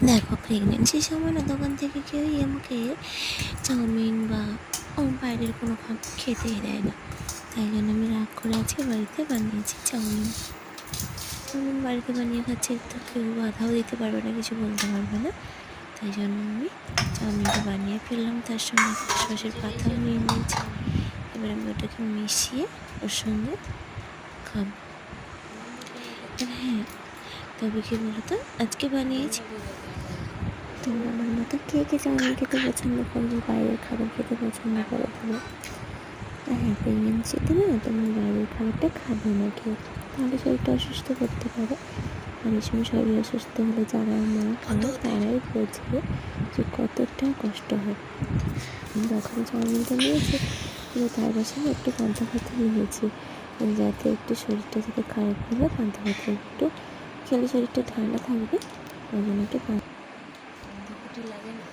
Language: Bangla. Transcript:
দেখো, প্রেগনেন্সির সময় না দোকান থেকে কেউই আমাকে চাউমিন বা বাইরের কোনো খেতেই দেয় না। তাই জন্য আমি রাগ করে আজকে বাড়িতে বানিয়েছি চাউমিন। চাউমিন বাড়িতে বানিয়ে খাচ্ছি, তো কেউ বাধাও দিতে পারবে না, কিছু বলতে পারবে না। তাই জন্য আমি চাউমিনটা বানিয়ে ফেললাম, তার সঙ্গে একটা সসের পাতাও নিয়ে নিয়েছি। এবার আমি ওটাকে মিশিয়ে ওর সঙ্গে খাবো। আর হ্যাঁ, তবে কি বলতো, আজকে বানিয়েছি, তোমরা আমার মতো কে কে চাউমিন খেতে পছন্দ করবে, বাইরের খাবার খেতে পছন্দ করো বলো। আর হ্যাঁ, প্রেগনেন্সিতে না তোমরা বাইরের খাবারটা খাবে না কেউ, তাহলে শরীরটা অসুস্থ করতে পারে। আর এই সময় শরীর অসুস্থ হলে যারা মা হয় তারাই বোঝে যে কতটা কষ্ট হয়। আমি তখন চাউমিনটা নিয়েছি, কিন্তু তার পাশে একটু পান্তা ভাত নিয়েছি, যাতে একটু শরীরটা যাতে খারাপ হলে পান্তা ভাতটা একটু খেলে শরীরটা ঠান্ডা থাকবে, ওই জন্য একটু গন্ধকুটি লাগে না।